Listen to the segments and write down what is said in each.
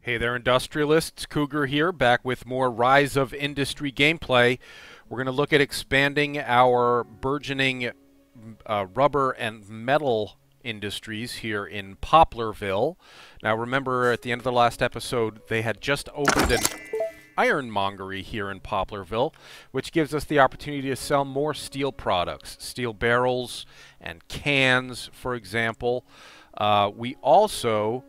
Hey there, industrialists. Cougar here, back with more Rise of Industry gameplay. We're going to look at expanding our burgeoning rubber and metal industries here in Poplarville. Now, remember, at the end of the last episode, they had just opened an ironmongery here in Poplarville, which gives us the opportunity to sell more steel products, steel barrels and cans, for example. We also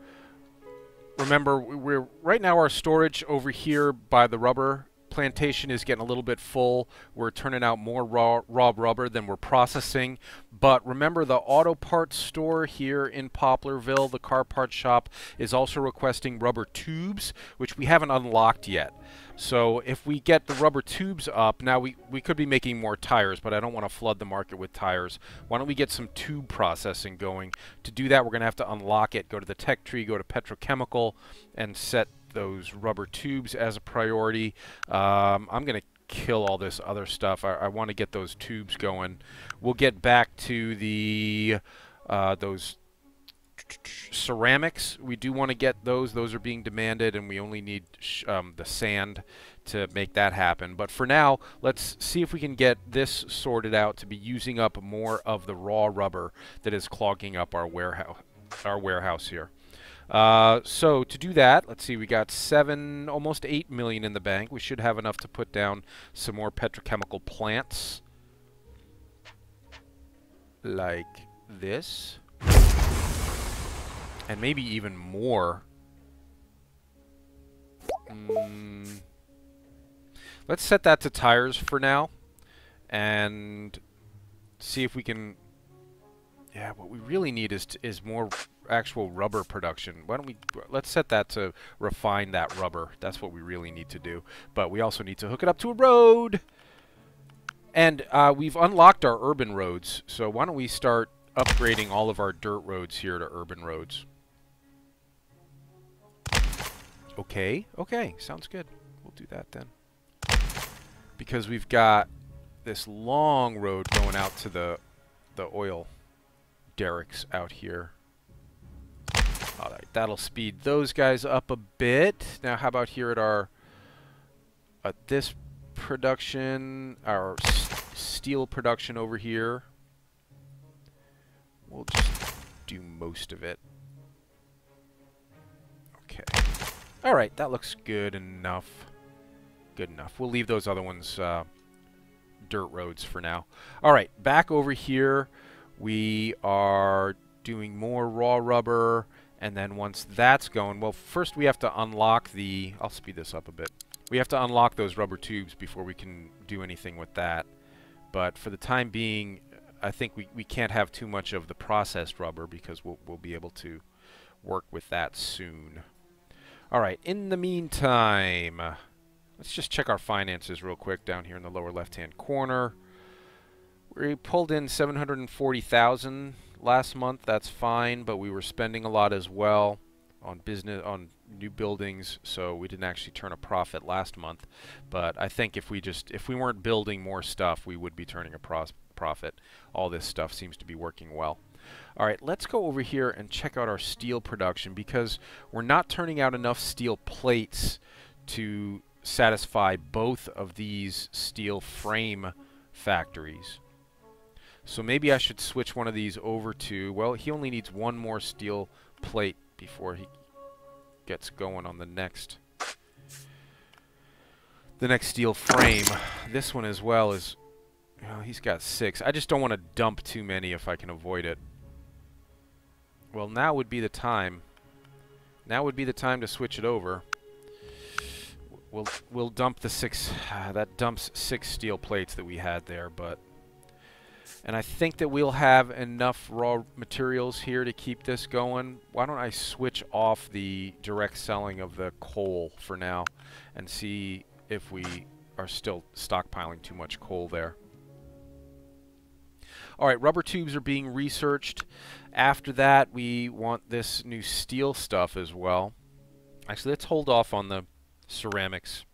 remember, we're right now our storage over here by the rubber plantation is getting a little bit full. We're turning out more raw rubber than we're processing. But remember, the auto parts store here in Poplarville, the car parts shop, is also requesting rubber tubes, which we haven't unlocked yet. So if we get the rubber tubes up, now we could be making more tires, but I don't want to flood the market with tires. Why don't we get some tube processing going? To do that, we're going to have to unlock it, go to the tech tree, go to petrochemical, and set those rubber tubes as a priority. I'm going to kill all this other stuff. I want to get those tubes going. We'll get back to the those ceramics. We do want to get those. Those are being demanded, and we only need the sand to make that happen. But for now, let's see if we can get this sorted out to be using up more of the raw rubber that is clogging up our warehouse here. So to do that, let's see, we got almost 8 million in the bank. We should have enough to put down some more petrochemical plants like this. And maybe even more. Let's set that to tires for now. And see if we can... Yeah, what we really need is more actual rubber production. Why don't we... Let's set that to refine that rubber. That's what we really need to do. But we also need to hook it up to a road. And we've unlocked our urban roads. So why don't we start upgrading all of our dirt roads here to urban roads. Okay, sounds good. We'll do that then. Because we've got this long road going out to the oil derricks out here. Alright, that'll speed those guys up a bit. Now how about here at our this production, our steel production over here. We'll just do most of it. Okay. Alright, that looks good enough. Good enough. We'll leave those other ones dirt roads for now. Alright, back over here, we are doing more raw rubber, and then once that's going, well, first we have to unlock the... I'll speed this up a bit. We have to unlock those rubber tubes before we can do anything with that. But for the time being, I think we can't have too much of the processed rubber because we'll be able to work with that soon. Alright, in the meantime, let's just check our finances real quick down here in the lower left-hand corner. We pulled in 740,000 last month. That's fine, but we were spending a lot as well on new buildings, so we didn't actually turn a profit last month. But I think if we weren't building more stuff, we would be turning a profit. All this stuff seems to be working well. Alright, let's go over here and check out our steel production because we're not turning out enough steel plates to satisfy both of these steel frame factories. So maybe I should switch one of these over to, well, he only needs one more steel plate before he gets going on the next steel frame. This one as well is, well, he's got 6. I just don't want to dump too many if I can avoid it. Well, now would be the time. Now would be the time to switch it over. We'll dump the 6. That dumps 6 steel plates that we had there, but... And I think that we'll have enough raw materials here to keep this going. Why don't I switch off the direct selling of the coal for now and see if we are still stockpiling too much coal there. Alright, rubber tubes are being researched. After that, we want this new steel stuff as well. Actually, let's hold off on the ceramics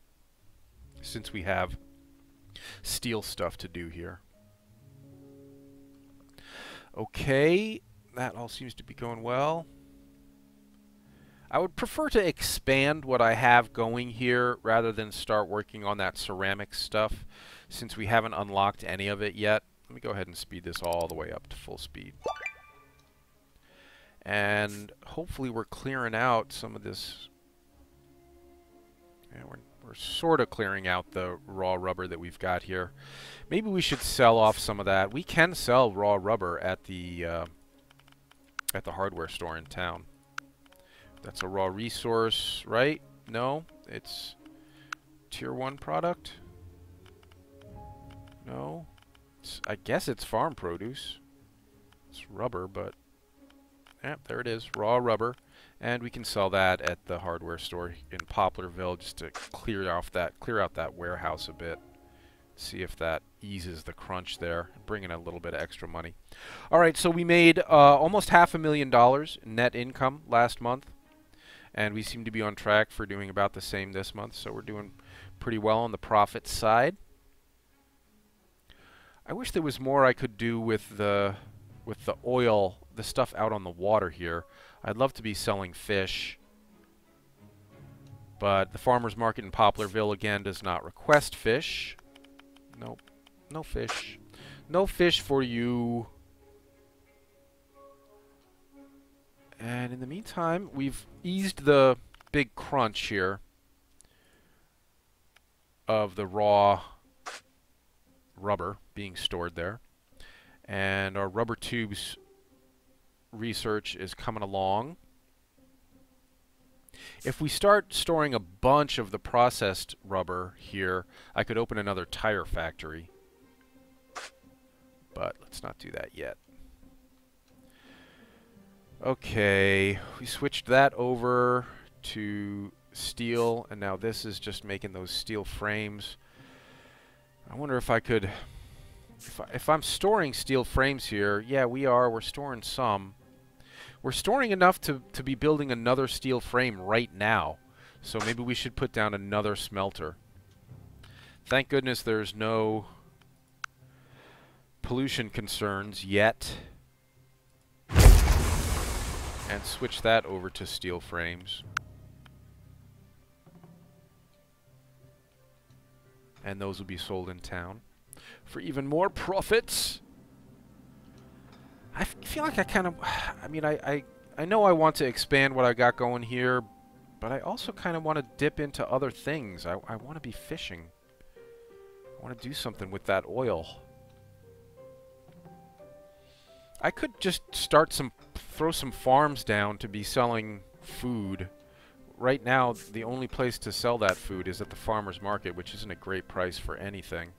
since we have steel stuff to do here. Okay, that all seems to be going well. I would prefer to expand what I have going here rather than start working on that ceramic stuff since we haven't unlocked any of it yet. Let me go ahead and speed this all the way up to full speed. And hopefully we're clearing out some of this. Yeah, we're sort of clearing out the raw rubber that we've got here. Maybe we should sell off some of that. We can sell raw rubber at the hardware store in town. That's a raw resource, right? No, it's tier 1 product. No, I guess it's farm produce. It's rubber, but yeah, there it is, raw rubber, and we can sell that at the hardware store in Poplarville just to clear out that warehouse a bit. See if that eases the crunch there, bring in a little bit of extra money. All right, so we made almost $500,000 net income last month, and we seem to be on track for doing about the same this month. So we're doing pretty well on the profit side. I wish there was more I could do with the oil, the stuff out on the water here. I'd love to be selling fish, but the farmer's market in Poplarville again does not request fish. Nope, no fish. No fish for you. And in the meantime, we've eased the big crunch here of the raw rubber being stored there. And our rubber tubes research is coming along. If we start storing a bunch of the processed rubber here, I could open another tire factory. But let's not do that yet. Okay, we switched that over to steel, and now this is just making those steel frames. I wonder if I could... If I'm storing steel frames here, yeah, we're storing some. We're storing enough to be building another steel frame right now. So maybe we should put down another smelter. Thank goodness there's no pollution concerns yet. And switch that over to steel frames. And those will be sold in town for even more profits. I feel like I kind of... I mean, I know I want to expand what I got going here, but I also kind of want to dip into other things. I want to be fishing. I want to do something with that oil. I could just throw some farms down to be selling food. Right now, the only place to sell that food is at the farmer's market, which isn't a great price for anything.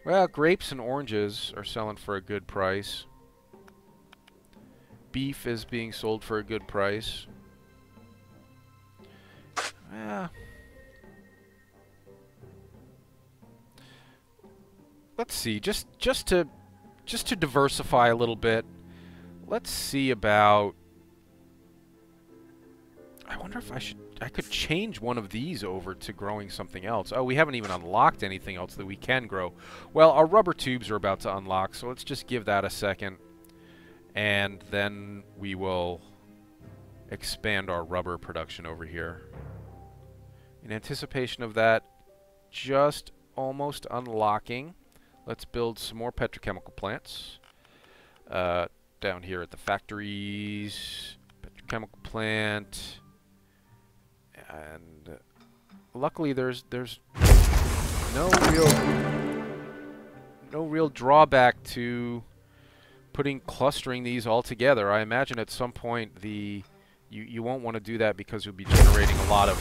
Well, grapes and oranges are selling for a good price. Beef is being sold for a good price. Let's see, just to diversify a little bit. Let's see about... I wonder if I could change one of these over to growing something else. Oh, we haven't even unlocked anything else that we can grow. Well, our rubber tubes are about to unlock, so let's just give that a second. And then we will expand our rubber production over here. In anticipation of that just almost unlocking, let's build some more petrochemical plants. Down here at the factories, petrochemical plant. And luckily there's no real drawback to clustering these all together. I imagine at some point you won't want to do that because you'll be generating a lot of...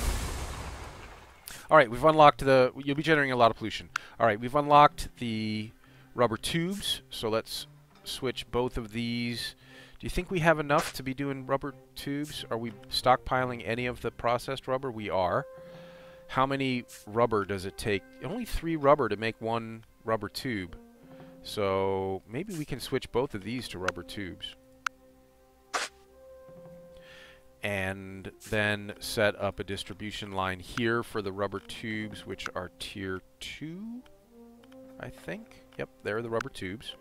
Alright, we've unlocked you'll be generating a lot of pollution. Alright, we've unlocked the rubber tubes, so let's switch both of these. Do you think we have enough to be doing rubber tubes? Are we stockpiling any of the processed rubber? We are. How many rubber does it take? Only 3 rubber to make 1 rubber tube. So maybe we can switch both of these to rubber tubes. And then set up a distribution line here for the rubber tubes, which are tier 2, I think. Yep, there are the rubber tubes.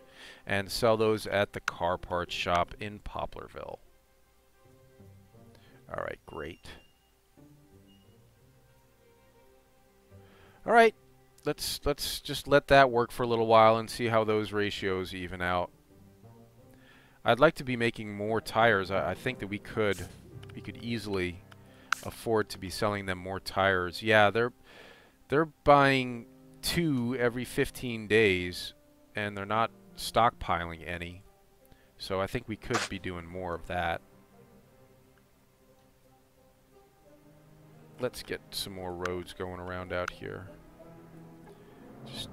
And sell those at the car parts shop in Poplarville. All right, great. All right, let's just let that work for a little while and see how those ratios even out. I'd like to be making more tires. I think that we could easily afford to be selling them more tires. Yeah, they're buying 2 every 15 days, and they're not stockpiling any. So I think we could be doing more of that. Let's get some more roads going around out here. Just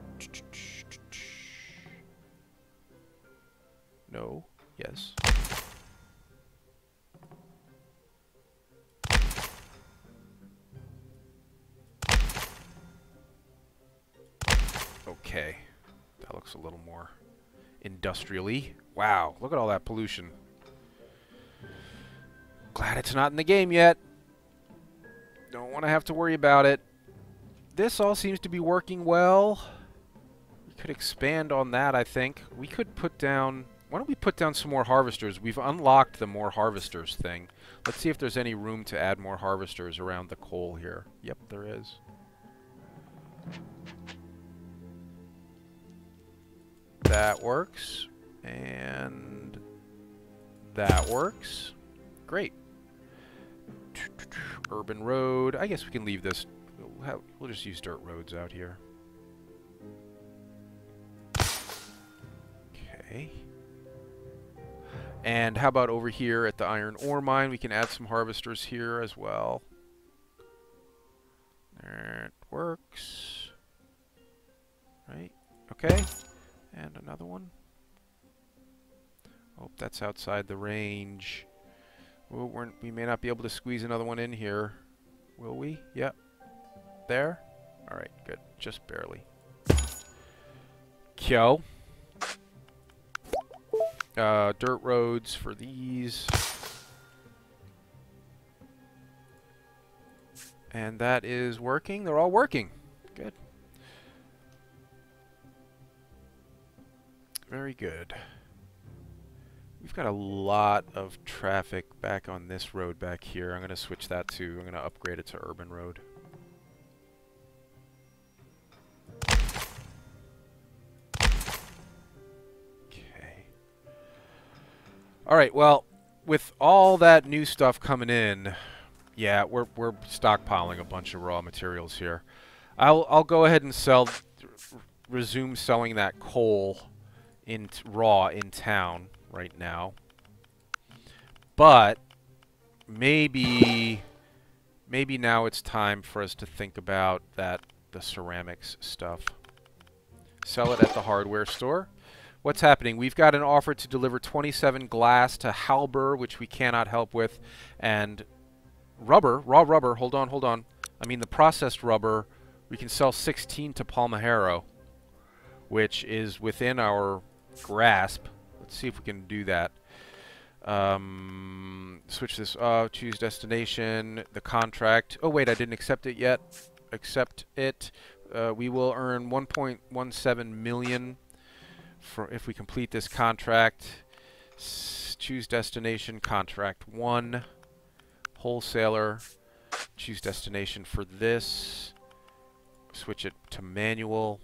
no. Yes. Okay. That looks a little more industrially. Wow, look at all that pollution. Glad it's not in the game yet. Don't want to have to worry about it. This all seems to be working well. We could expand on that, I think. We could put down... Why don't we put down some more harvesters? We've unlocked the more harvesters thing. Let's see if there's any room to add more harvesters around the coal here. Yep, there is. That works. And that works. Great. Urban road. I guess we can leave this. We'll just use dirt roads out here. Okay. And how about over here at the iron ore mine? We can add some harvesters here as well. There it works. Right. Okay. And another one. Oh, that's outside the range. Well, we may not be able to squeeze another one in here. Will we? Yep. There? Alright, good. Just barely. Kyo. Dirt roads for these. And that is working. They're all working. Good. Very good. We've got a lot of traffic back on this road back here. I'm going to switch that to, I'm going to upgrade it to urban road. Okay. Alright, well, with all that new stuff coming in, yeah, we're stockpiling a bunch of raw materials here. I'll go ahead and resume selling that coal raw in town right now. But maybe now it's time for us to think about the ceramics stuff. Sell it at the hardware store. What's happening? We've got an offer to deliver 27 glass to Halber, which we cannot help with, and rubber, raw rubber, hold on. I mean the processed rubber, we can sell 16 to Palmajero, which is within our grasp. Let's see if we can do that. Switch this off, choose destination, the contract. Oh wait, I didn't accept it yet. Accept it. We will earn 1.17 million if we complete this contract. Choose destination, contract 1. Wholesaler, choose destination for this. Switch it to manual,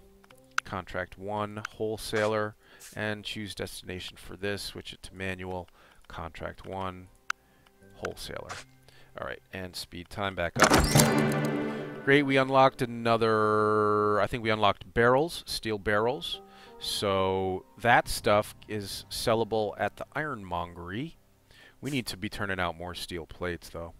contract 1. Wholesaler, and choose destination for this. Switch it to manual, contract 1. Wholesaler. Alright, and speed time back up. Great, we unlocked another, I think we unlocked barrels, steel barrels. So that stuff is sellable at the ironmongery. We need to be turning out more steel plates, though.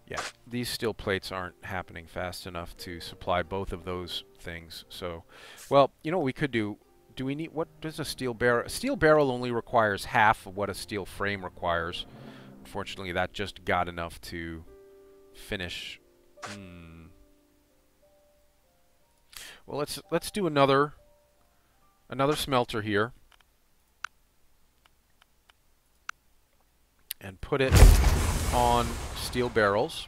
Yeah, these steel plates aren't happening fast enough to supply both of those things. So, well, you know what we could do? Do we need, what does a steel barrel? A steel barrel only requires half of what a steel frame requires. Unfortunately, that just got enough to finish. Well, let's do another smelter here. And put it on steel barrels.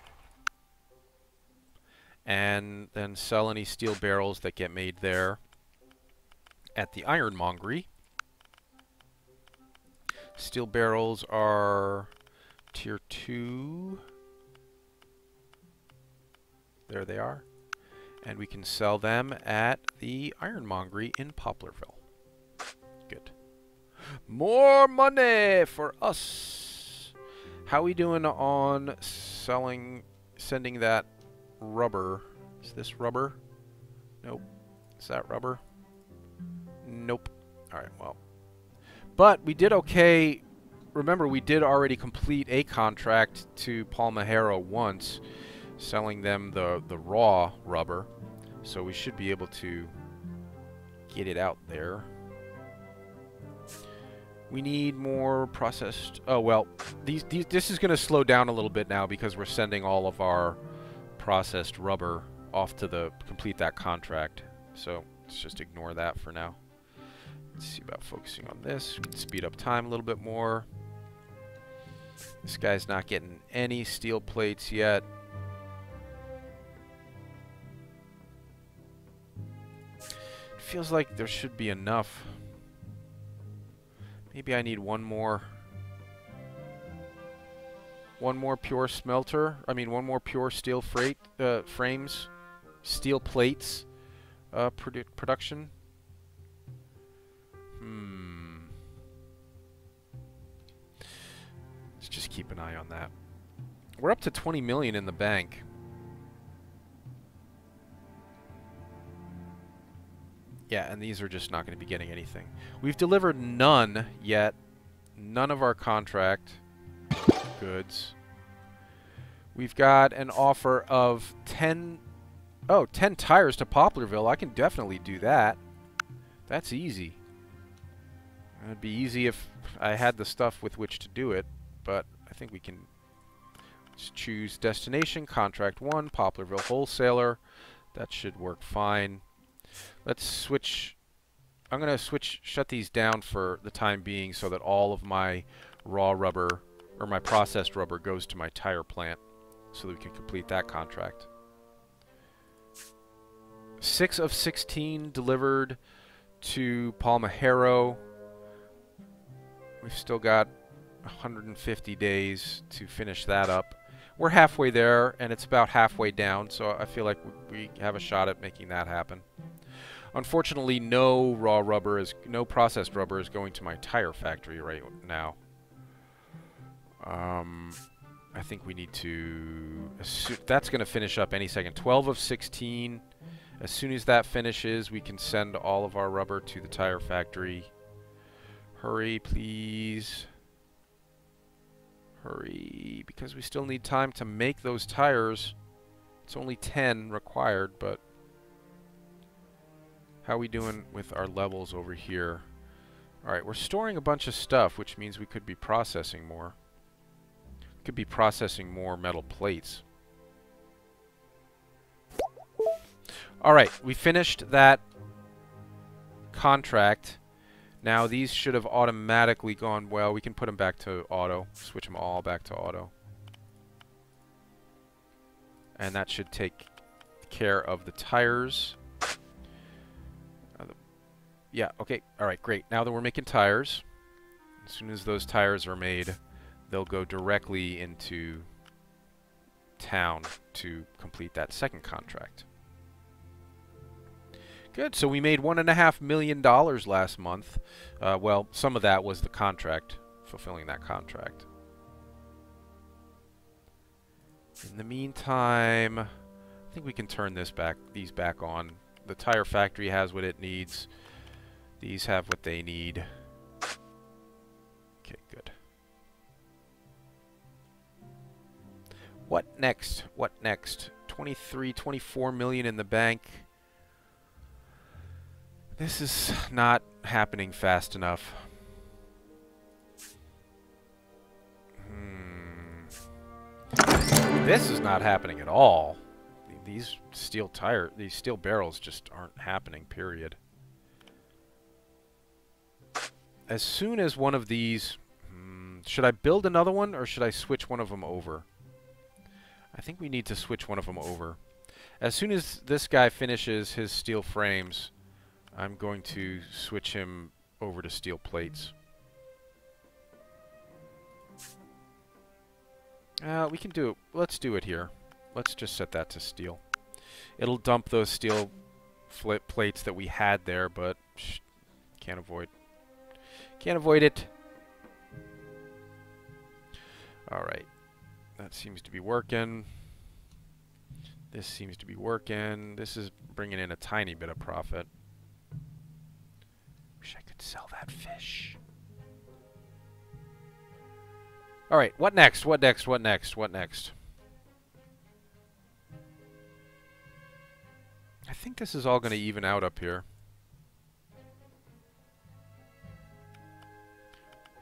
And then sell any steel barrels that get made there at the ironmongery. Steel barrels are tier 2. There they are. And we can sell them at the Ironmongery in Poplarville. Good. More money for us. How are we doing on sending that rubber? Is this rubber? Nope. Is that rubber? Nope. Alright, well. But we did okay. Remember, we did already complete a contract to Palmahero once, selling them the raw rubber. So we should be able to get it out there. We need more processed... Oh, well, this is going to slow down a little bit now because we're sending all of our processed rubber off to complete that contract. So let's just ignore that for now. Let's see about focusing on this. We can speed up time a little bit more. This guy's not getting any steel plates yet. It feels like there should be enough. Maybe I need one more pure smelter. I mean, one more pure steel frames, steel plates production. Let's just keep an eye on that. We're up to 20 million in the bank. Yeah, and these are just not going to be getting anything. We've delivered none yet. None of our contract goods. We've got an offer of 10 tires to Poplarville. I can definitely do that. That's easy. It'd be easy if I had the stuff with which to do it, but I think we can. Let's choose destination, contract 1, Poplarville wholesaler. That should work fine. Let's switch. I'm going to shut these down for the time being so that all of my raw rubber, or my processed rubber, goes to my tire plant so that we can complete that contract. 6 of 16 delivered to Palmahero. We've still got 150 days to finish that up. We're halfway there, and it's about halfway down, so I feel like we have a shot at making that happen. Unfortunately, no processed rubber is going to my tire factory right now. I think we need to... That's going to finish up any second. 12 of 16. As soon as that finishes, we can send all of our rubber to the tire factory. Hurry, please. Hurry, because we still need time to make those tires. It's only 10 required, but... How are we doing with our levels over here? Alright, we're storing a bunch of stuff, which means we could be processing more. Could be processing more metal plates. Alright, we finished that contract. Now these should have automatically gone well. We can put them back to auto. Switch them all back to auto. And that should take care of the tires. Yeah, okay. Alright, great. Now that we're making tires, as soon as those tires are made, they'll go directly into town to complete that second contract. Good. So we made $1.5 million last month. Well, some of that was the contract, fulfilling that contract. In the meantime, I think we can turn these back on. The tire factory has what it needs. These have what they need. Okay, good. What next? What next? 24 million in the bank. This is not happening fast enough. This is not happening at all. These steel barrels just aren't happening, period. As soon as one of these... should I build another one, or should I switch one of them over? I think we need to switch one of them over. As soon as this guy finishes his steel frames, I'm going to switch him over to steel plates. We can do it. Let's do it here. Let's just set that to steel. It'll dump those steel flip plates that we had there, but can't avoid. Can't avoid it. All right. That seems to be working. This seems to be working. This is bringing in a tiny bit of profit. Wish I could sell that fish. All right, what next? What next? What next? What next? I think this is all going to even out up here.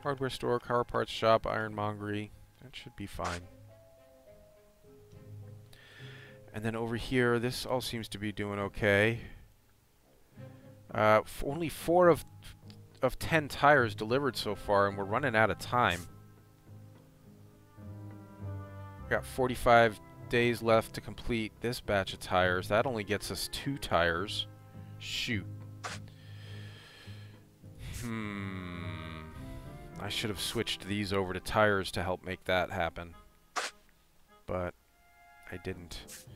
Hardware store, car parts shop, ironmongery. That should be fine. And then over here, this all seems to be doing okay. Only 4 of 10 tires delivered so far, and we're running out of time. We got 45 days left to complete this batch of tires. That only gets us 2 tires. Shoot. I should have switched these over to tires to help make that happen. But I didn't.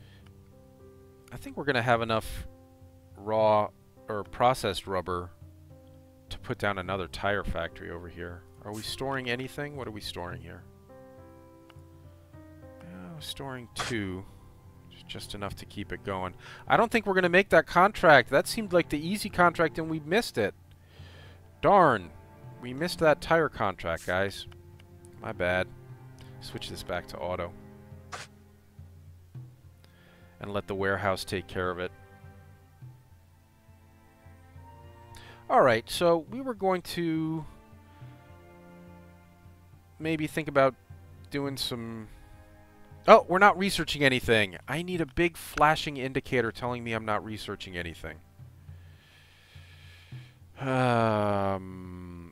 I think we're going to have enough raw or processed rubber to put down another tire factory over here. Are we storing anything? What are we storing here? Storing 2. Just enough to keep it going. I don't think we're going to make that contract. That seemed like the easy contract and we missed it. Darn. We missed that tire contract, guys. My bad. Switch this back to auto. And let the warehouse take care of it. Alright, so we were going to maybe think about doing some... Oh, we're not researching anything. I need a big flashing indicator telling me I'm not researching anything.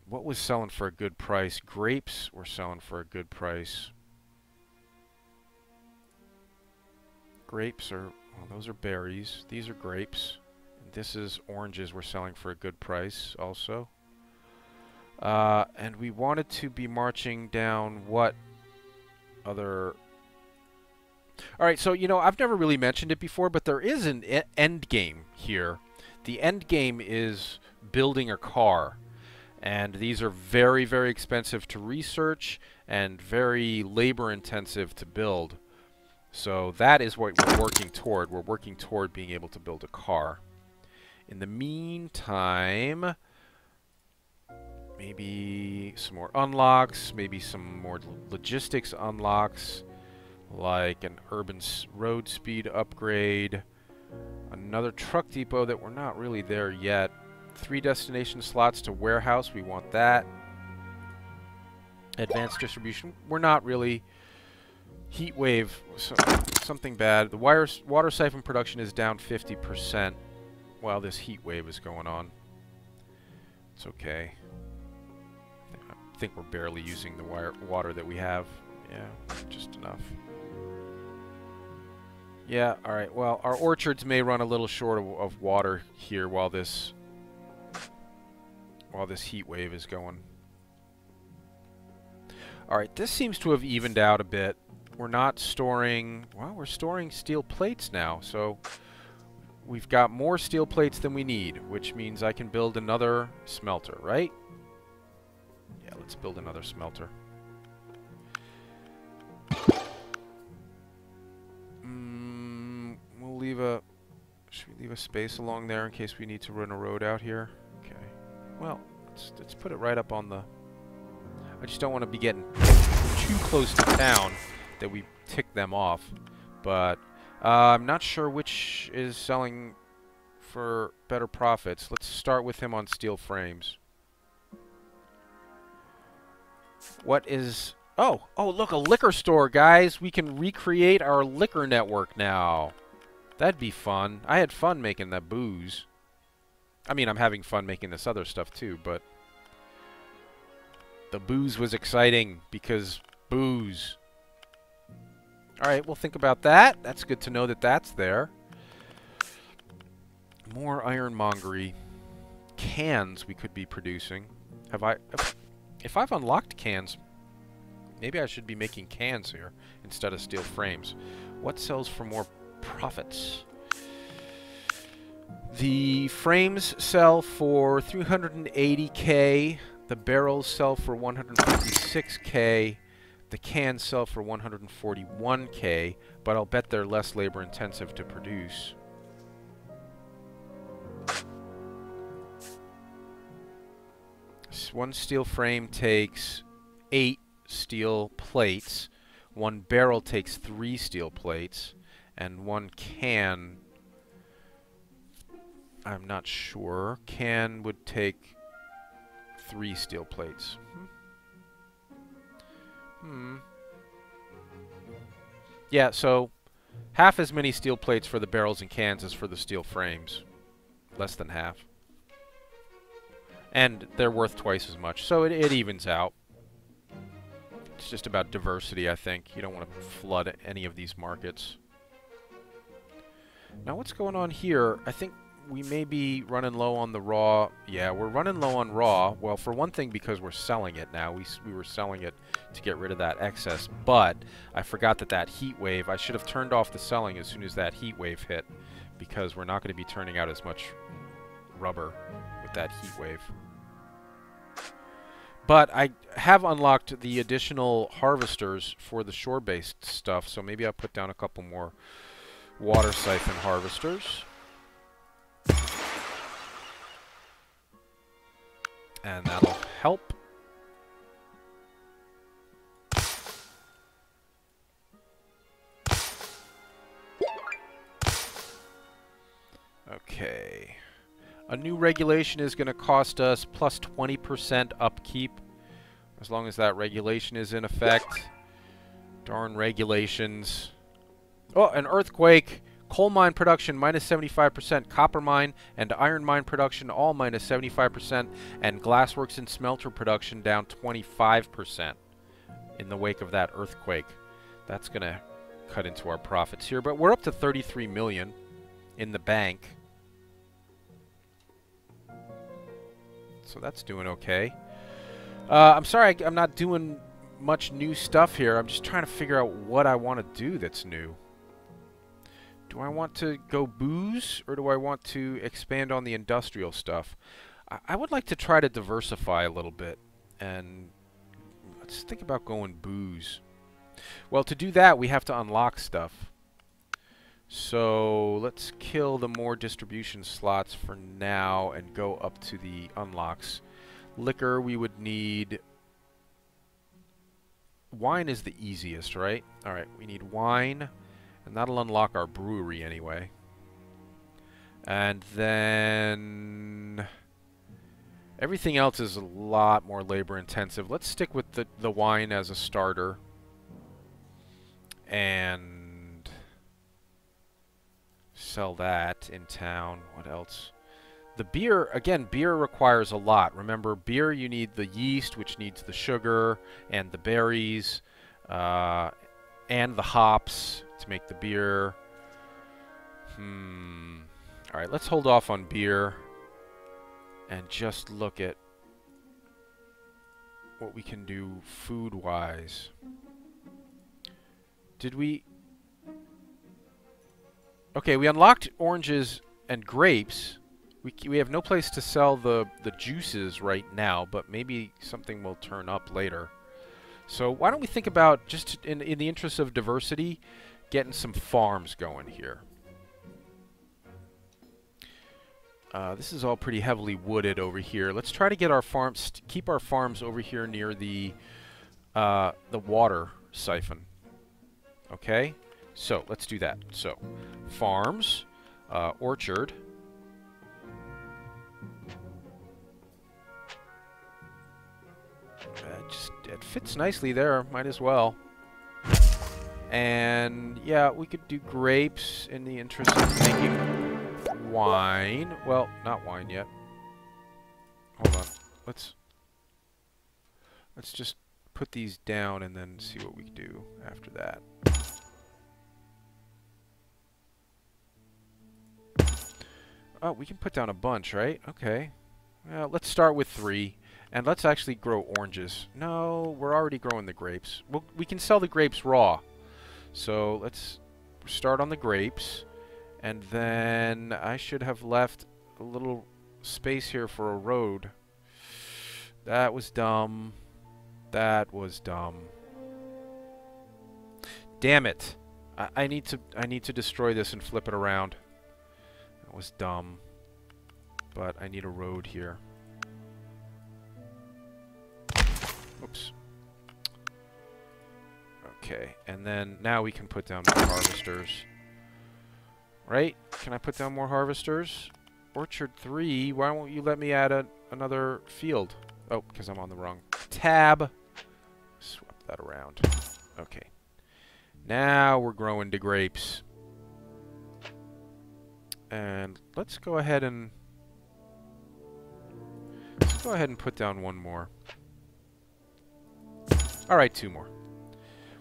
What was selling for a good price? Grapes were selling for a good price. Grapes are... Well, those are berries. These are grapes. And this is oranges we're selling for a good price also. And we wanted to be marching down what other... Alright, so, you know, I've never really mentioned it before, but there is an end game here. The end game is building a car. And these are very, very expensive to research and very labor-intensive to build. So that is what we're working toward. We're working toward being able to build a car. In the meantime, maybe some more unlocks, maybe some more logistics unlocks. Like an urban road speed upgrade, another truck depot that we're not really there yet, 3 destination slots to warehouse, we want that, advanced distribution, we're not really, heat wave, something bad, the water siphon production is down 50% while this heat wave is going on. It's okay. I think we're barely using the water that we have. Yeah, just enough. Yeah, alright, well, our orchards may run a little short of water here while this heat wave is going. Alright, this seems to have evened out a bit. We're not storing... Well, we're storing steel plates now, so we've got more steel plates than we need, which means I can build another smelter, right? Yeah, let's build another smelter. Should we leave a space along there in case we need to run a road out here? Okay. Well, let's put it right up on the... I just don't want to be getting too close to town that we tick them off. But I'm not sure which is selling for better profits. Let's start with him on steel frames. What is... Oh, look, a liquor store, guys. We can recreate our liquor network now. That'd be fun. I had fun making that booze. I mean, I'm having fun making this other stuff too, but the booze was exciting because booze. Alright, we'll think about that. That's good to know that that's there. More ironmongery. Cans we could be producing. If I've unlocked cans, Maybe I should be making cans here instead of steel frames. What sells for more profits? The frames sell for 380K. The barrels sell for 156K. The cans sell for 141K, but I'll bet they're less labor intensive to produce. One steel frame takes 8 steel plates. One barrel takes 3 steel plates. And one can, I'm not sure, can would take 3 steel plates. Yeah, so half as many steel plates for the barrels and cans as for the steel frames. Less than half. And they're worth twice as much, so it evens out. It's just about diversity, I think. You don't want to flood any of these markets. Now, what's going on here? I think we may be running low on the raw. Yeah, we're running low on raw. Well, for one thing, because we're selling it now. We were selling it to get rid of that excess. But I forgot that heat wave, I should have turned off the selling as soon as that heat wave hit, because we're not going to be turning out as much rubber with that heat wave. But I have unlocked the additional harvesters for the shore-based stuff, so maybe I'll put down a couple more water siphon harvesters. And that'll help. Okay. A new regulation is going to cost us plus 20% upkeep, as long as that regulation is in effect. Darn regulations. Oh, an earthquake. Coal mine production minus 75%. Copper mine and iron mine production all minus 75%. And glassworks and smelter production down 25% in the wake of that earthquake. That's going to cut into our profits here. But we're up to 33 million in the bank. So that's doing okay. I'm sorry I'm not doing much new stuff here. I'm just trying to figure out what I want to do that's new. Do I want to go booze, or do I want to expand on the industrial stuff? I would like to try to diversify a little bit, and let's think about going booze. Well, to do that, we have to unlock stuff. So let's kill the more distribution slots for now and go up to the unlocks. Liquor, we would need... Wine is the easiest, right? Alright, we need wine, and that'll unlock our brewery anyway. And then... everything else is a lot more labor intensive. Let's stick with the wine as a starter. And... sell that in town. What else? The beer, again, beer requires a lot. Remember, beer, you need the yeast, which needs the sugar and the berries, and the hops to make the beer. Alright, let's hold off on beer and just look at what we can do food-wise. Did we... Okay, we unlocked oranges and grapes. We have no place to sell the juices right now, but maybe something will turn up later. So why don't we think about, just in the interest of diversity, getting some farms going here. This is all pretty heavily wooded over here. Let's try to get our farms, keep our farms over here near the water siphon. Okay? So, let's do that. So, farms, orchard. It fits nicely there, might as well. And, yeah, we could do grapes in the interest of making wine. Well, not wine yet. Hold on. Let's just put these down and then see what we can do after that. Oh, we can put down a bunch, right? Okay. Well, let's start with 3. And let's actually grow oranges. No, we're already growing the grapes. We can sell the grapes raw. So let's start on the grapes. And then I should have left a little space here for a road. That was dumb. That was dumb. Damn it. I need to destroy this and flip it around. That was dumb. But I need a road here. Oops. Okay, and then now we can put down more harvesters. Right? Can I put down more harvesters? Orchard 3, why won't you let me add another field? Oh, because I'm on the wrong tab. Swap that around. Okay. Now we're growing the grapes. And let's go ahead and put down one more. Alright, 2 more.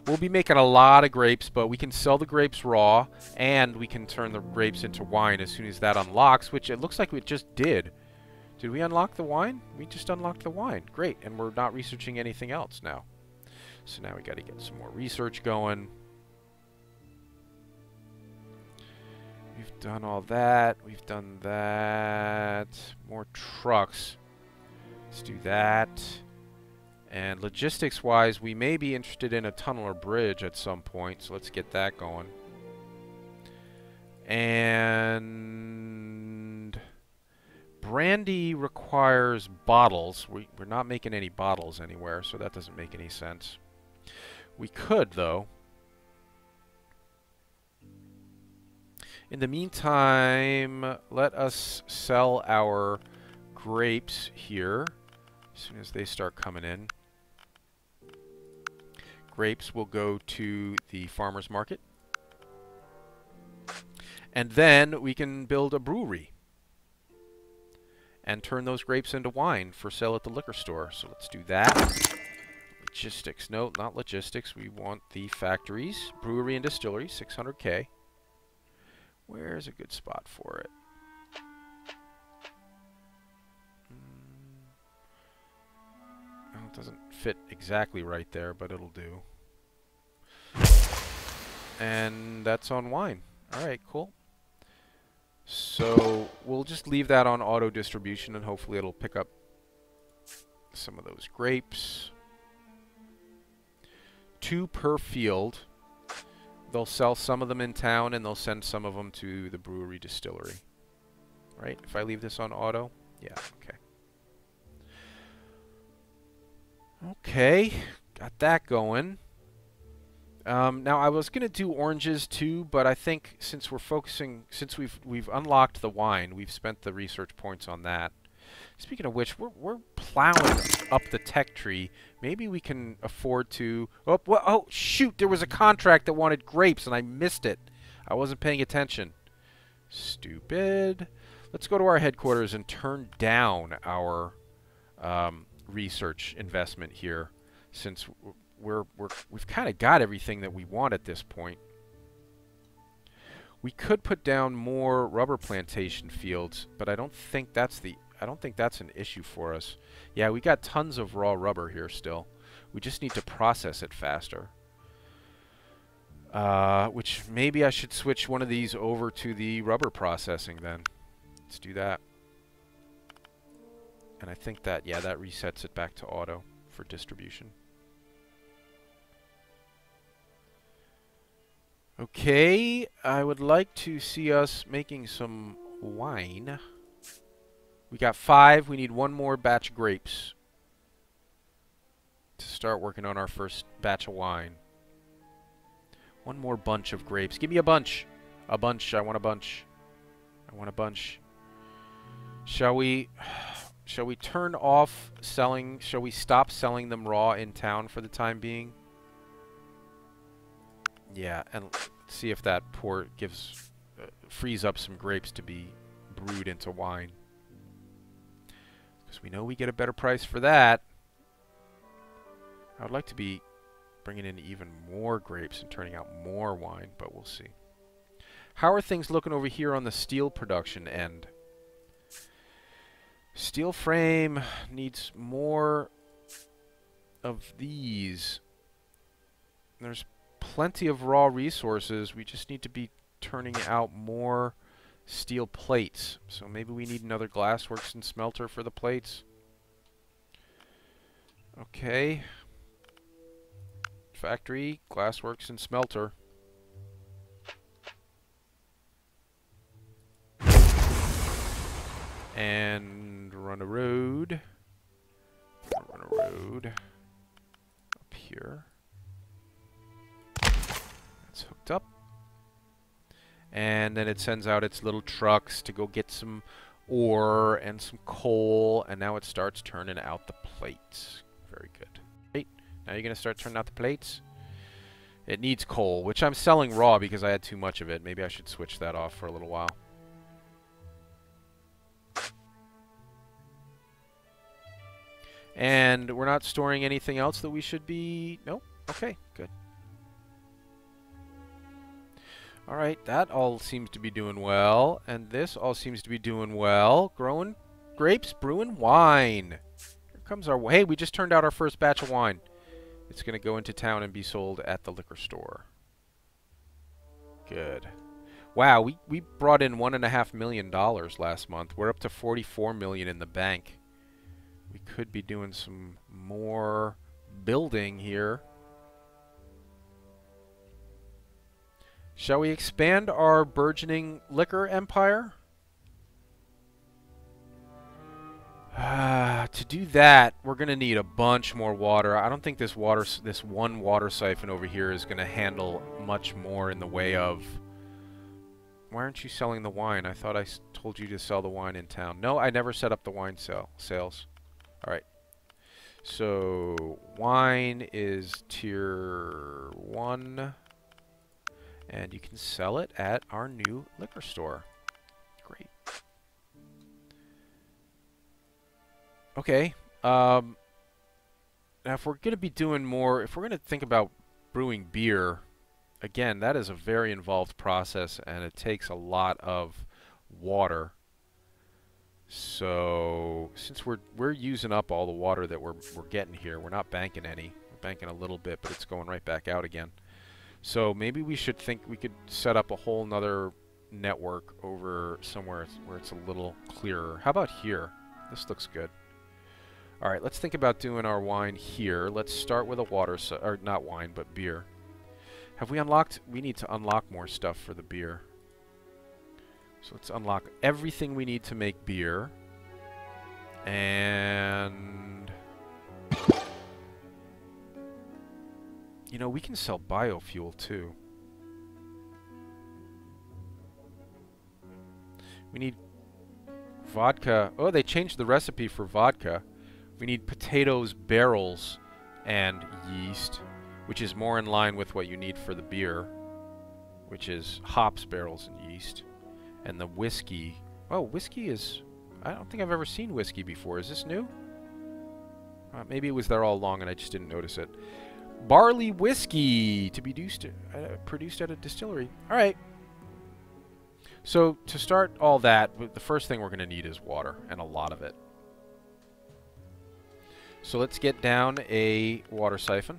We'll be making a lot of grapes, but we can sell the grapes raw, and we can turn the grapes into wine as soon as that unlocks, which it looks like we just did. Did we unlock the wine? We just unlocked the wine. Great, and we're not researching anything else now. So now we got to get some more research going. We've done all that. We've done that. More trucks. Let's do that. And logistics-wise, we may be interested in a tunnel or bridge at some point, so let's get that going. And brandy requires bottles. We're not making any bottles anywhere, so that doesn't make any sense. We could, though. In the meantime, let us sell our grapes here as soon as they start coming in. Grapes will go to the farmer's market. And then we can build a brewery and turn those grapes into wine for sale at the liquor store. So let's do that. Logistics. No, not logistics. We want the factories. Brewery and distillery, 600K. Where's a good spot for it? Well, it doesn't fit exactly right there, but it'll do. And that's on wine. Alright, cool. So we'll just leave that on auto distribution, and hopefully it'll pick up some of those grapes. 2 per field. They'll sell some of them in town, and they'll send some of them to the brewery distillery. Right? If I leave this on auto? Yeah, okay. Okay, got that going. Now I was gonna do oranges too, but I think since we've unlocked the wine, we've spent the research points on that. Speaking of which, we're plowing up the tech tree. Maybe we can afford to. Oh shoot! There was a contract that wanted grapes, and I missed it. I wasn't paying attention. Stupid. Let's go to our headquarters and turn down our research investment here, since we've kind of got everything that we want at this point. We could put down more rubber plantation fields, but I don't think that's an issue for us. Yeah, we got tons of raw rubber here still. We just need to process it faster. Which maybe I should switch one of these over to the rubber processing then. Let's do that. And I think that, yeah, that resets it back to auto for distribution. Okay, I would like to see us making some wine. We got 5. We need 1 more batch of grapes to start working on our first batch of wine. 1 more bunch of grapes. Give me a bunch. A bunch. I want a bunch. I want a bunch. Shall we turn off selling? Shall we stop selling them raw in town for the time being? Yeah, and see if that port frees up some grapes to be brewed into wine. Because we know we get a better price for that. I would like to be bringing in even more grapes and turning out more wine, but we'll see. How are things looking over here on the steel production end? Steel frame needs more of these. There's plenty of raw resources. We just need to be turning out more steel plates. So maybe we need another glassworks and smelter for the plates. Okay. Factory, glassworks, and smelter. And run a road. Run a road up here. That's hooked up. And then it sends out its little trucks to go get some ore and some coal. And now it starts turning out the plates. Very good. Right. Now you're going to start turning out the plates. It needs coal, which I'm selling raw because I had too much of it. Maybe I should switch that off for a little while. And we're not storing anything else that we should be... Nope. Okay, good. Alright, that all seems to be doing well. And this all seems to be doing well. Growing grapes, brewing wine. Here comes our... Hey, we just turned out our first batch of wine. It's going to go into town and be sold at the liquor store. Good. Wow, we brought in $1.5 million last month. We're up to $44 million in the bank. We could be doing some more building here. Shall we expand our burgeoning liquor empire? To do that, we're going to need a bunch more water. I don't think this one water siphon over here is going to handle much more in the way of... Why aren't you selling the wine? I thought I told you to sell the wine in town. No, I never set up the wine sales. Alright. So, wine is tier 1. And you can sell it at our new liquor store. Great. Okay. Now, if we're going to be doing more, if we're going to think about brewing beer, again, that is a very involved process, and it takes a lot of water. So, since we're using up all the water that we're getting here, we're not banking any. We're banking a little bit, but it's going right back out again. So maybe we should think we could set up a whole nother network over somewhere where it's a little clearer. How about here? This looks good. All right, let's think about doing our wine here. Let's start with a water, or not wine, but beer. Have we unlocked? We need to unlock more stuff for the beer. So let's unlock everything we need to make beer. And... You know, we can sell biofuel, too. We need vodka. Oh, they changed the recipe for vodka. We need potatoes, barrels, and yeast, which is more in line with what you need for the beer, which is hops, barrels, and yeast. And the whiskey. Oh, whiskey is... I don't think I've ever seen whiskey before. Is this new? Maybe it was there all along and I just didn't notice it. Barley whiskey to be produced at a distillery. All right. So to start all that, the first thing we're going to need is water, and a lot of it. So let's get down a water siphon.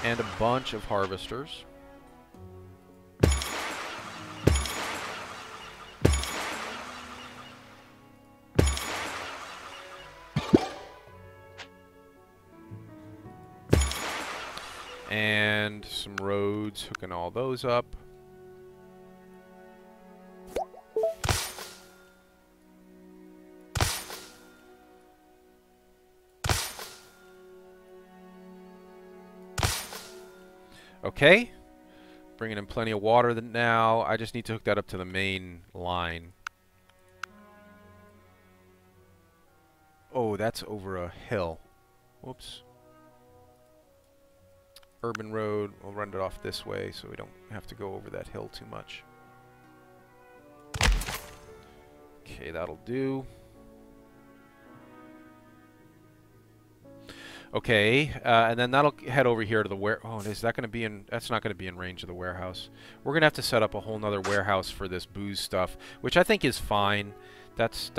And a bunch of harvesters. And some roads, hooking all those up. Okay. Bringing in plenty of water now. I just need to hook that up to the main line. Oh, that's over a hill. Whoops. Urban road, we'll run it off this way so we don't have to go over that hill too much. Okay, that'll do. Okay, and then that'll head over here to the ware. Oh, is that going to be in? That's not going to be in range of the warehouse. We're going to have to set up a whole nother warehouse for this booze stuff, which I think is fine. That's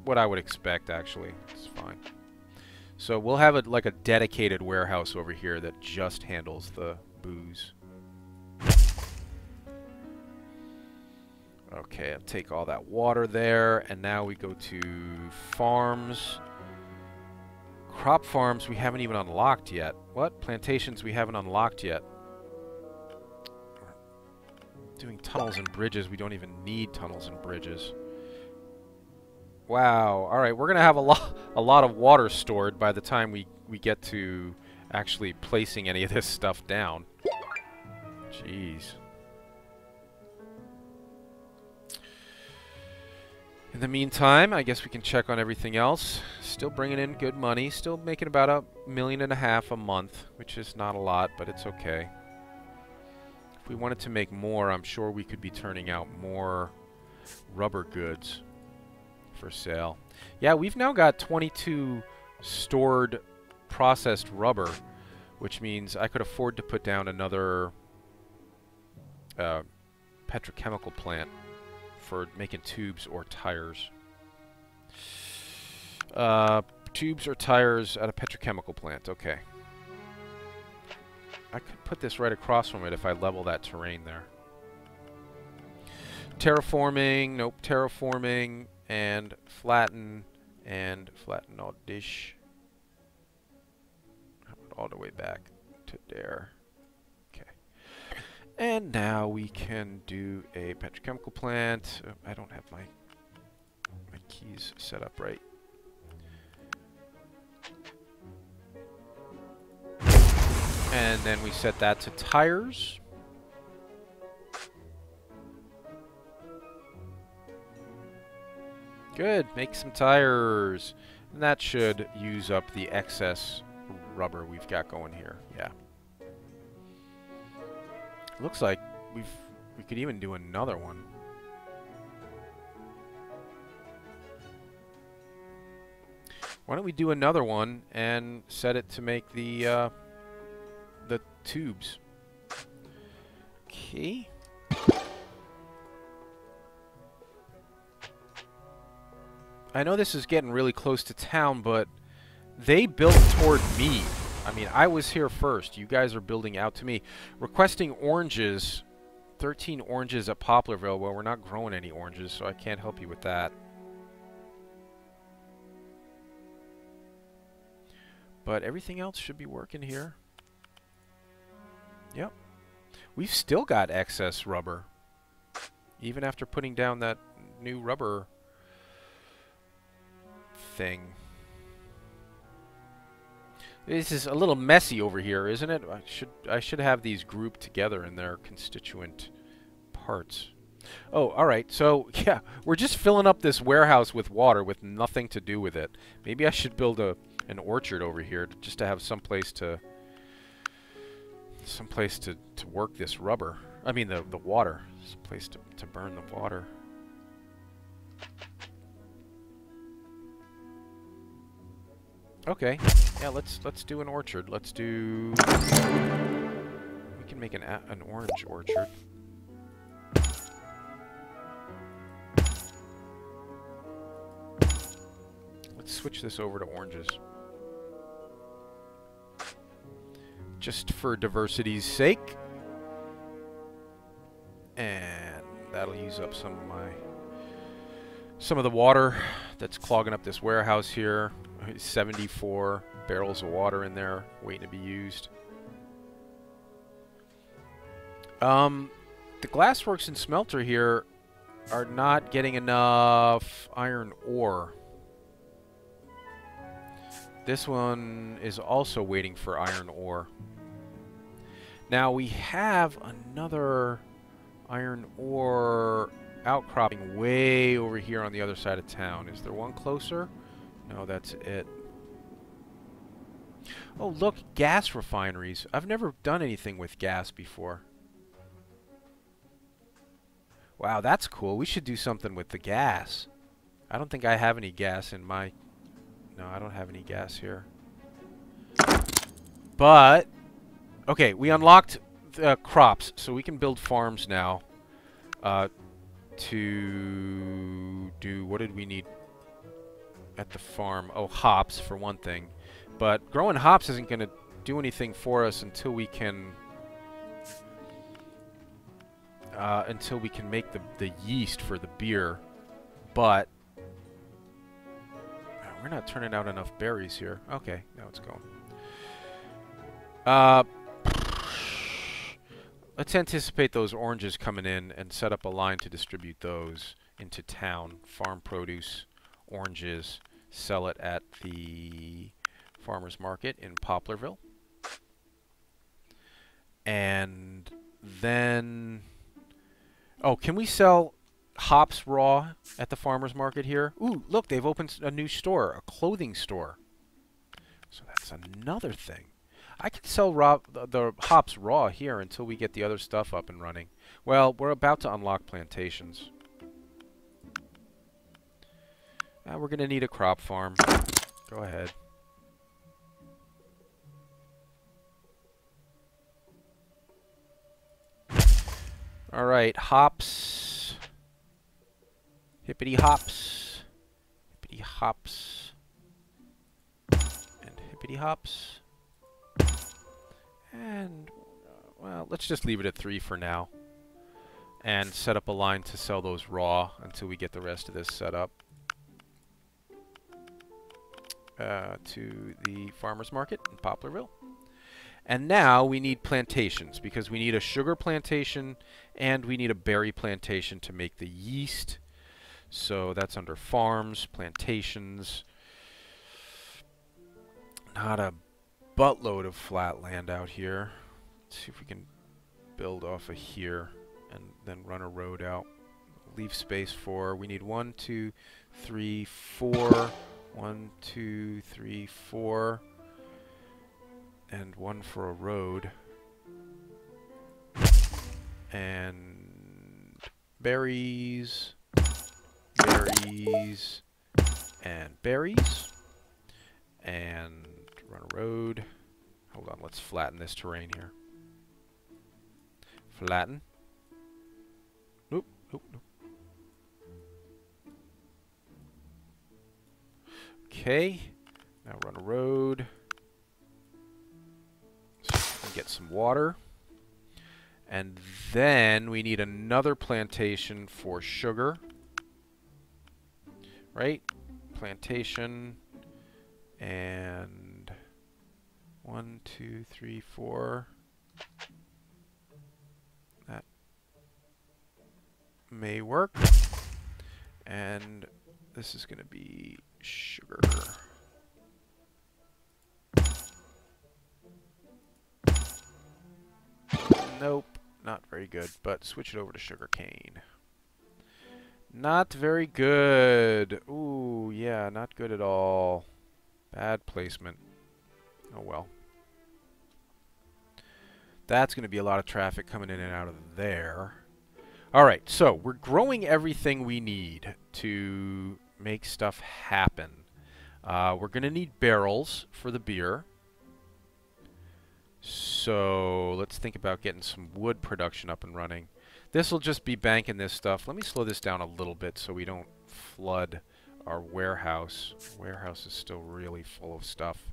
what I would expect, actually. It's fine. So we'll have like a dedicated warehouse over here that just handles the booze. Okay, I'll take all that water there, and now we go to farms. Crop farms we haven't even unlocked yet. What? Plantations we haven't unlocked yet. Doing tunnels and bridges, we don't even need tunnels and bridges. Wow. All right, we're going to have a lot of water stored by the time we get to actually placing any of this stuff down. Jeez. In the meantime, I guess we can check on everything else. Still bringing in good money. Still making about $1.5 million a month, which is not a lot, but it's okay. If we wanted to make more, I'm sure we could be turning out more rubber goods for sale. Yeah, we've now got 22 stored processed rubber, which means I could afford to put down another petrochemical plant for making tubes or tires. Tubes or tires at a petrochemical plant. Okay. I could put this right across from it if I level that terrain there. Terraforming. Nope. Terraforming. And flatten. And flatten all dish. All the way back to there. And now we can do a petrochemical plant. Oh, I don't have my keys set up right. And then we set that to tires. Good, make some tires. And that should use up the excess rubber we've got going here. Yeah. Looks like we could even do another one. Why don't we do another one and set it to make the tubes? Okay. I know this is getting really close to town, but they built toward me. I mean, I was here first. You guys are building out to me. Requesting oranges. 13 oranges at Poplarville. Well, we're not growing any oranges, so I can't help you with that. But everything else should be working here. Yep. We've still got excess rubber. Even after putting down that new rubber thing. This is a little messy over here, isn't it? I should have these grouped together in their constituent parts. Oh, all right. So, yeah, we're just filling up this warehouse with water with nothing to do with it. Maybe I should build an orchard over here just to have some place to work this rubber. I mean the water. Some place to burn the water. Okay. Yeah, let's do an orchard. Let's do... We can make an orange orchard. Let's switch this over to oranges. Just for diversity's sake. And that'll use up some of the water that's clogging up this warehouse here. 74 barrels of water in there waiting to be used. The glassworks and smelter here are not getting enough iron ore. This one is also waiting for iron ore. Now we have another iron ore outcropping way over here on the other side of town. Is there one closer? No, that's it. Oh, look, gas refineries. I've never done anything with gas before. Wow, that's cool. We should do something with the gas. I don't think I have any gas in my... No, I don't have any gas here. But, okay, we unlocked the crops, so we can build farms now. To do, what did we need at the farm? Oh, hops, for one thing. But growing hops isn't going to do anything for us until we can... until we can make the yeast for the beer. But... we're not turning out enough berries here. Okay, now it's going. Let's anticipate those oranges coming in and set up a line to distribute those into town. Farm produce, oranges, sell it at the farmer's market in Poplarville. And then... oh, can we sell hops raw at the farmer's market here? Ooh, look, they've opened a new store, a clothing store. So that's another thing. I can sell the hops raw here until we get the other stuff up and running. Well, we're about to unlock plantations. We're going to need a crop farm. Go ahead. All right, hops. Hippity hops. Hippity hops. And hippity hops. And, well, let's just leave it at 3 for now. And set up a line to sell those raw until we get the rest of this set up. To the farmer's market in Poplarville. And now we need plantations, because we need a sugar plantation and we need a berry plantation to make the yeast. So that's under farms, plantations. Not a buttload of flat land out here. Let's see if we can build off of here and then run a road out. Leave space for, we need 1, 2, 3, 4. 1, 2, 3, 4. And 1 for a road. And berries. Berries. And berries. And run a road. Hold on, let's flatten this terrain here. Flatten. Nope, nope, nope. Okay. Now run a road. So get some water. And then we need another plantation for sugar. Right? Plantation. And 1, 2, 3, 4. That may work. And this is going to be sugar. Nope, not very good, but switch it over to sugar cane. Not very good. Ooh, yeah, not good at all. Bad placement. Oh well. That's going to be a lot of traffic coming in and out of there. Alright, so we're growing everything we need to make stuff happen. We're going to need barrels for the beer. So let's think about getting some wood production up and running. This will just be banking this stuff. Let me slow this down a little bit so we don't flood our warehouse. Warehouse is still really full of stuff.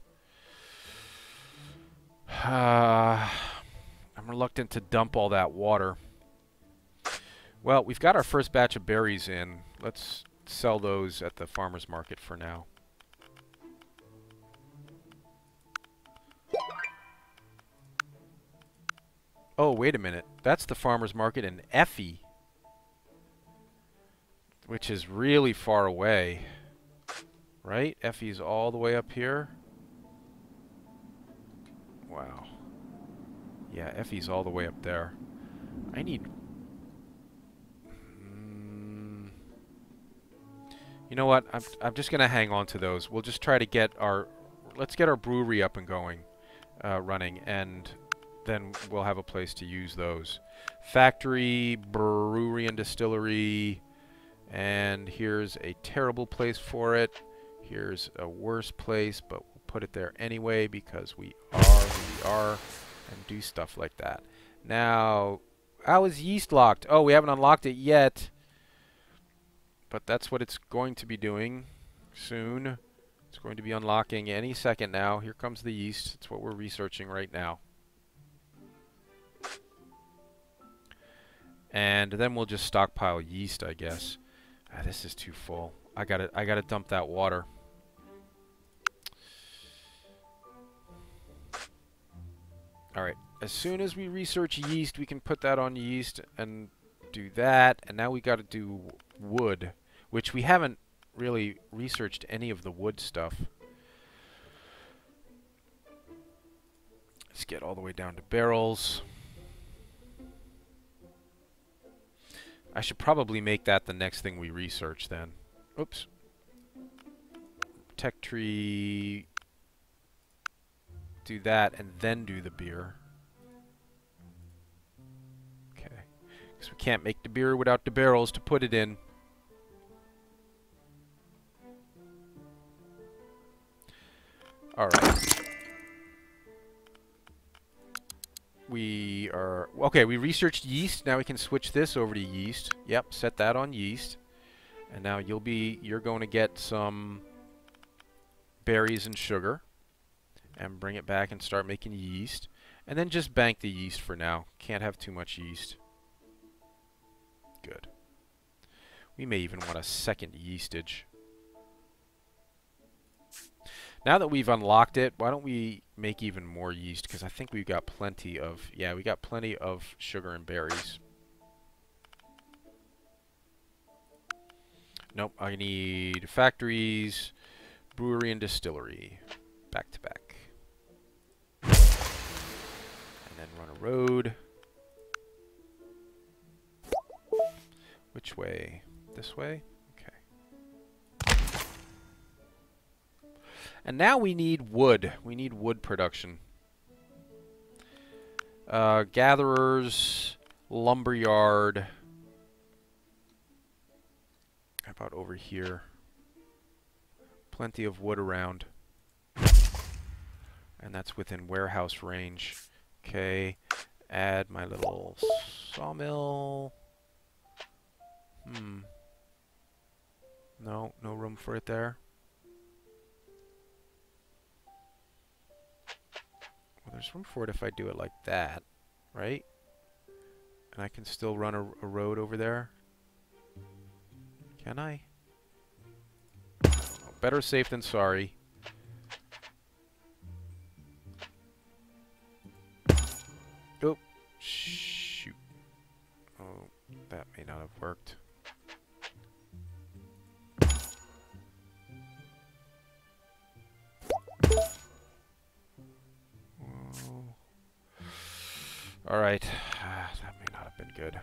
I'm reluctant to dump all that water. Well, we've got our first batch of berries in. Let's sell those at the farmer's market for now. Oh, wait a minute. That's the farmer's market in Effie, which is really far away. Right? Effie's all the way up here. Wow. Yeah, Effie's all the way up there. I need... You know what? I'm just going to hang on to those. We'll just try to get our... Let's get our brewery up and going, running, and then we'll have a place to use those. Factory, brewery and distillery, and here's a terrible place for it. Here's a worse place, but we'll put it there anyway because we are who we are and do stuff like that. Now, how is yeast locked? Oh, we haven't unlocked it yet, but that's what it's going to be doing soon. It's going to be unlocking any second now. Here comes the yeast. It's what we're researching right now. And then we'll just stockpile yeast, I guess. Ah, this is too full. I gotta dump that water. Alright, as soon as we research yeast, we can put that on yeast and do that. And now we gotta do wood, which we haven't really researched any of the wood stuff. Let's get all the way down to barrels. I should probably make that the next thing we research then. Oops. Tech tree. Do that and then do the beer. Okay. Because we can't make the beer without the barrels to put it in. Alright. We are... Okay, we researched yeast. Now we can switch this over to yeast. Yep, set that on yeast. And now you're going to get some berries and sugar. And bring it back and start making yeast. And then just bank the yeast for now. Can't have too much yeast. Good. We may even want a second yeastage. Now that we've unlocked it, why don't we make even more yeast? Because I think we've got plenty of... Yeah, we got plenty of sugar and berries. Nope, I need factories, brewery, and distillery. Back to back. And then run a road. Which way? This way? And now we need wood. We need wood production. Gatherers, lumberyard. How about over here? Plenty of wood around. And that's within warehouse range. Okay. Add my little sawmill. No, no room for it there. Well, there's room for it if I do it like that, right? And I can still run a road over there. Can I? I don't know. Better safe than sorry. Oh, shoot. Oh, that may not have worked. Alright, that may not have been good.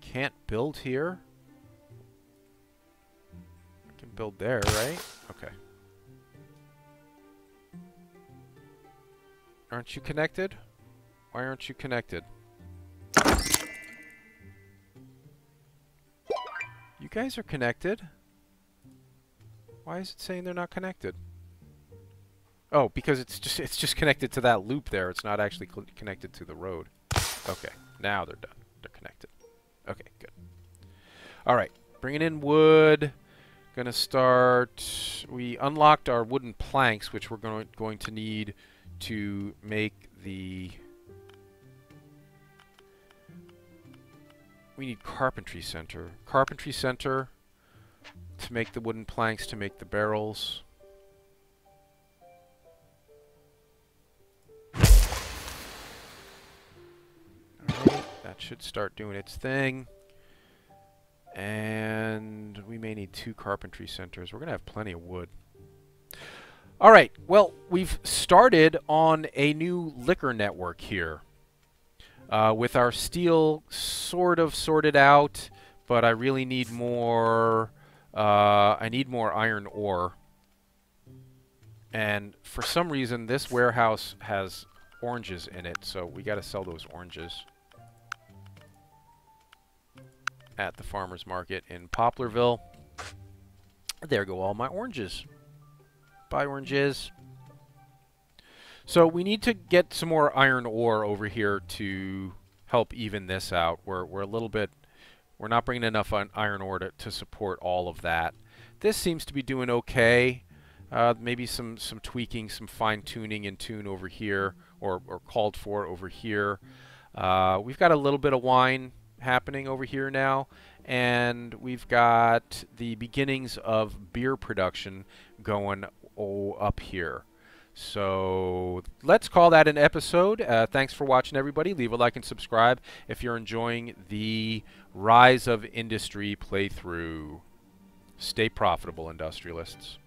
Can't build here? I can build there, right? Okay. Aren't you connected? Why aren't you connected? You guys are connected. Why is it saying they're not connected? Oh, because it's just connected to that loop there. It's not actually connected to the road. Okay, now they're done. They're connected. Okay, good. All right, bringing in wood. Gonna start. We unlocked our wooden planks, which we're going to need to make the. We need carpentry center. Carpentry center to make the wooden planks to make the barrels. Alright, that should start doing its thing. And we may need 2 carpentry centers. We're going to have plenty of wood. Alright, well, we've started on a new liquor network here. With our steel sort of sorted out, but I really need more, I need more iron ore. And for some reason, this warehouse has oranges in it, so we got to sell those oranges at the farmer's market in Poplarville. There go all my oranges. Buy oranges. So we need to get some more iron ore over here to help even this out. We're a little bit, we're not bringing enough iron ore to support all of that. This seems to be doing okay. Maybe some tweaking, some fine tuning and tune over here, or called for over here. We've got a little bit of wine happening over here now, and we've got the beginnings of beer production going up here. So let's call that an episode. Thanks for watching, everybody. Leave a like and subscribe if you're enjoying the Rise of Industry playthrough. Stay profitable, industrialists.